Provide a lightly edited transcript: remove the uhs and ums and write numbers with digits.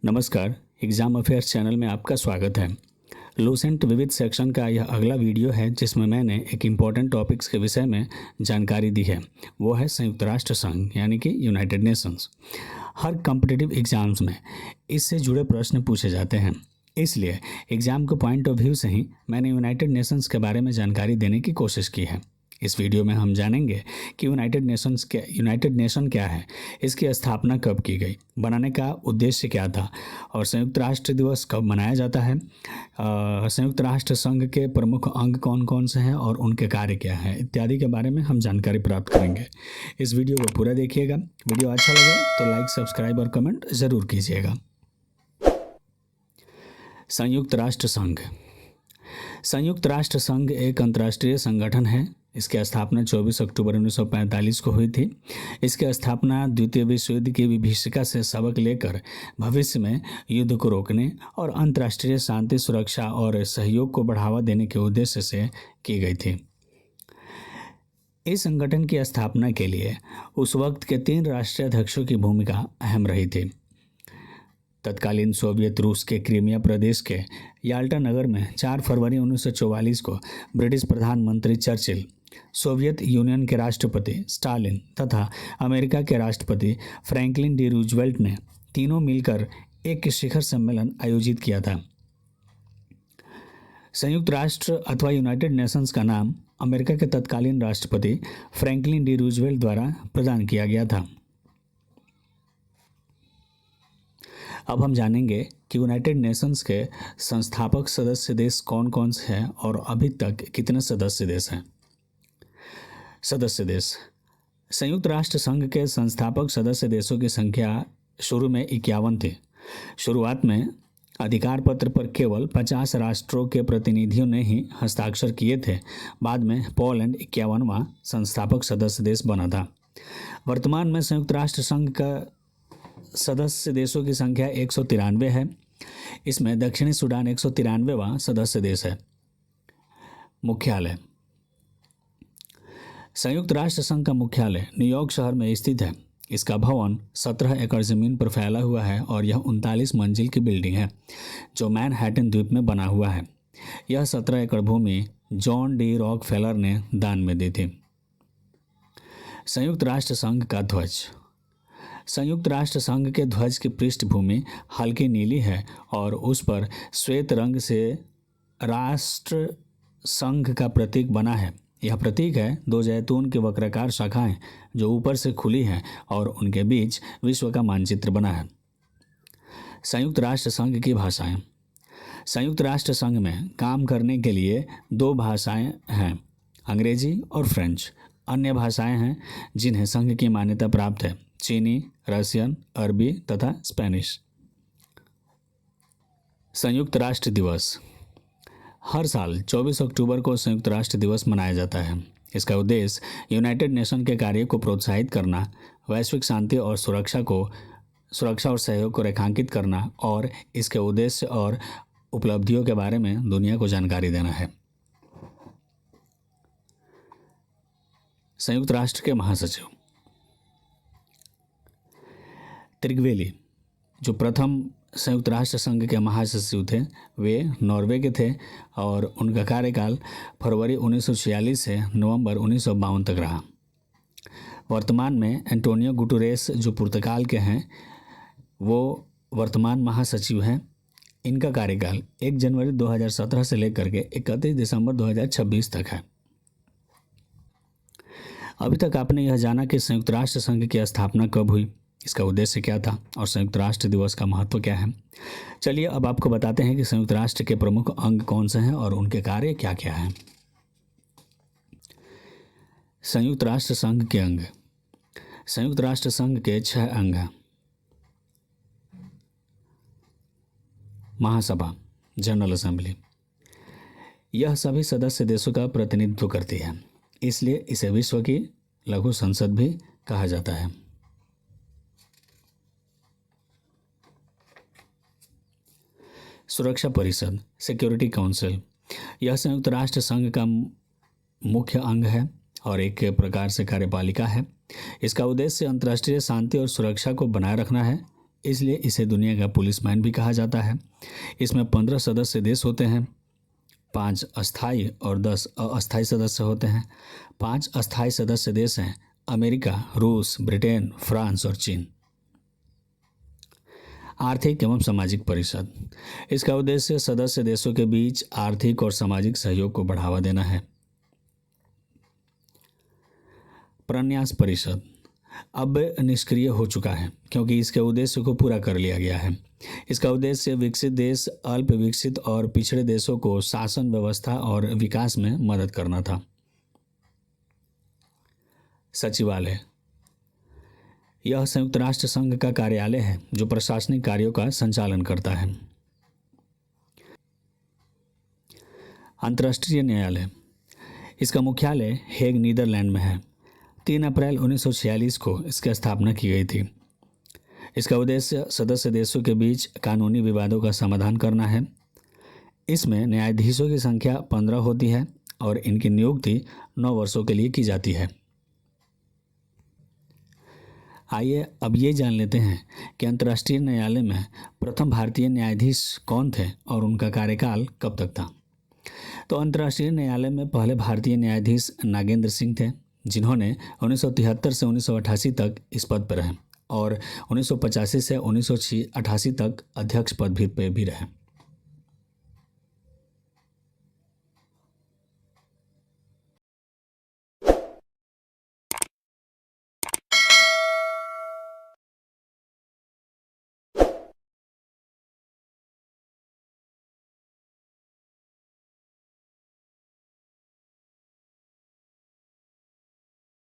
नमस्कार, exam affairs channel में आपका स्वागत है। लूसेंट विविध सेक्शन का यह अगला वीडियो है जिसमें मैंने एक इम्पॉर्टेंट टॉपिक्स के विषय में जानकारी दी है। वो है संयुक्त राष्ट्र संघ यानी कि यूनाइटेड नेशंस। हर कॉम्पिटिटिव एग्ज़ाम्स में इससे जुड़े प्रश्न पूछे जाते हैं, इसलिए एग्ज़ाम के पॉइंट ऑफ व्यू से ही मैंने यूनाइटेड नेशंस के बारे में जानकारी देने की कोशिश की है। इस वीडियो में हम जानेंगे कि यूनाइटेड नेशन क्या है, इसकी स्थापना कब की गई, बनाने का उद्देश्य क्या था और संयुक्त राष्ट्र दिवस कब मनाया जाता है, संयुक्त राष्ट्र संघ के प्रमुख अंग कौन कौन से हैं और उनके कार्य क्या हैं इत्यादि के बारे में हम जानकारी प्राप्त करेंगे। इस वीडियो को पूरा देखिएगा। वीडियो अच्छा लगे तो लाइक, सब्सक्राइब और कमेंट ज़रूर कीजिएगा। संयुक्त राष्ट्र संघ। संयुक्त राष्ट्र संघ एक अंतर्राष्ट्रीय संगठन है। इसकी स्थापना 24 अक्टूबर 1945 को हुई थी। इसकी स्थापना द्वितीय विश्व युद्ध की विभीषिका से सबक लेकर भविष्य में युद्ध को रोकने और अंतर्राष्ट्रीय शांति, सुरक्षा और सहयोग को बढ़ावा देने के उद्देश्य से की गई थी। इस संगठन की स्थापना के लिए उस वक्त के 3 राष्ट्रीय अध्यक्षों की भूमिका अहम रही थी। तत्कालीन सोवियत रूस के क्रीमिया प्रदेश के याल्टा नगर में 4 फरवरी 1944 को ब्रिटिश प्रधानमंत्री चर्चिल, सोवियत यूनियन के राष्ट्रपति स्टालिन तथा अमेरिका के राष्ट्रपति फ्रैंकलिन डी रूजवेल्ट ने तीनों मिलकर एक शिखर सम्मेलन आयोजित किया था। संयुक्त राष्ट्र अथवा यूनाइटेड नेशंस का नाम अमेरिका के तत्कालीन राष्ट्रपति फ्रैंकलिन डी रूजवेल्ट द्वारा प्रदान किया गया था। अब हम जानेंगे कि यूनाइटेड नेशंस के संस्थापक सदस्य देश कौन कौन से हैं और अभी तक कितने सदस्य देश हैं। सदस्य देश। संयुक्त राष्ट्र संघ के संस्थापक सदस्य देशों की संख्या शुरू में 51 थी। शुरुआत में अधिकार पत्र पर केवल 50 राष्ट्रों के प्रतिनिधियों ने ही हस्ताक्षर किए थे। बाद में पोलैंड 51वां संस्थापक सदस्य देश बना था। वर्तमान में संयुक्त राष्ट्र संघ का सदस्य देशों की संख्या 193 है। इसमें दक्षिणी सूडान 193वां सदस्य देश है। मुख्यालय। संयुक्त राष्ट्र संघ का मुख्यालय न्यूयॉर्क शहर में स्थित है। इसका भवन 17 एकड़ ज़मीन पर फैला हुआ है और यह 39 मंजिल की बिल्डिंग है जो मैनहट्टन द्वीप में बना हुआ है। यह 17 एकड़ भूमि जॉन डी रॉकफेलर ने दान में दी थी। संयुक्त राष्ट्र संघ का ध्वज। संयुक्त राष्ट्र संघ के ध्वज की पृष्ठभूमि हल्की नीली है और उस पर श्वेत रंग से राष्ट्र संघ का प्रतीक बना है। यह प्रतीक है 2 जैतून की वक्राकार शाखाएं जो ऊपर से खुली हैं और उनके बीच विश्व का मानचित्र बना है। संयुक्त राष्ट्र संघ की भाषाएं। संयुक्त राष्ट्र संघ में काम करने के लिए 2 भाषाएं हैं, अंग्रेजी और फ्रेंच। अन्य भाषाएं हैं जिन्हें संघ की मान्यता प्राप्त है, चीनी, रशियन, अरबी तथा स्पेनिश। संयुक्त राष्ट्र दिवस। हर साल 24 अक्टूबर को संयुक्त राष्ट्र दिवस मनाया जाता है। इसका उद्देश्य यूनाइटेड नेशन के कार्य को प्रोत्साहित करना, वैश्विक शांति और सुरक्षा और सहयोग को रेखांकित करना और इसके उद्देश्य और उपलब्धियों के बारे में दुनिया को जानकारी देना है। संयुक्त राष्ट्र के महासचिव। त्रिगवेली जो प्रथम संयुक्त राष्ट्र संघ के महासचिव थे, वे नॉर्वे के थे और उनका कार्यकाल फरवरी 1946 से नवंबर 1952 तक रहा। वर्तमान में एंटोनियो गुटेरेस जो पुर्तगाल के हैं, वो वर्तमान महासचिव हैं। इनका कार्यकाल 1 जनवरी 2017 से लेकर के 31 दिसंबर 2026 तक है। अभी तक आपने यह जाना कि संयुक्त राष्ट्र संघ की स्थापना कब हुई, इसका उद्देश्य क्या था और संयुक्त राष्ट्र दिवस का महत्व क्या है। चलिए अब आपको बताते हैं कि संयुक्त राष्ट्र के प्रमुख अंग कौन से हैं और उनके कार्य क्या क्या हैं। संयुक्त राष्ट्र संघ के अंग। संयुक्त राष्ट्र संघ के 6 अंग हैं। महासभा, जनरल असेंबली। यह सभी सदस्य देशों का प्रतिनिधित्व करती है, इसलिए इसे विश्व की लघु संसद भी कहा जाता है। सुरक्षा परिषद, सिक्योरिटी काउंसिल। यह संयुक्त राष्ट्र संघ का मुख्य अंग है और एक प्रकार से कार्यपालिका है। इसका उद्देश्य अंतर्राष्ट्रीय शांति और सुरक्षा को बनाए रखना है। इसलिए इसे दुनिया का पुलिसमैन भी कहा जाता है। इसमें 15 सदस्य देश होते हैं, 5 अस्थायी और 10 अस्थायी सदस्य होते हैं। 5 अस्थायी सदस्य देश हैं अमेरिका, रूस, ब्रिटेन, फ्रांस और चीन। आर्थिक एवं सामाजिक परिषद, इसका उद्देश्य सदस्य देशों के बीच आर्थिक और सामाजिक सहयोग को बढ़ावा देना है। प्रन्यास परिषद अब निष्क्रिय हो चुका है क्योंकि इसके उद्देश्य को पूरा कर लिया गया है। इसका उद्देश्य विकसित देश, अल्प विकसित और पिछड़े देशों को शासन व्यवस्था और विकास में मदद करना था। सचिवालय, यह संयुक्त राष्ट्र संघ का कार्यालय है जो प्रशासनिक कार्यों का संचालन करता है। अंतर्राष्ट्रीय न्यायालय, इसका मुख्यालय हेग, नीदरलैंड में है। 3 अप्रैल 1946 को इसकी स्थापना की गई थी। इसका उद्देश्य सदस्य देशों के बीच कानूनी विवादों का समाधान करना है। इसमें न्यायाधीशों की संख्या 15 होती है और इनकी नियुक्ति 9 वर्षों के लिए की जाती है। आइए अब ये जान लेते हैं कि अंतर्राष्ट्रीय न्यायालय में प्रथम भारतीय न्यायाधीश कौन थे और उनका कार्यकाल कब तक था। तो अंतर्राष्ट्रीय न्यायालय में पहले भारतीय न्यायाधीश नागेंद्र सिंह थे, जिन्होंने 1973 से 1988 तक इस पद पर रहे और 1985 से 1988 तक अध्यक्ष पद पे भी रहे।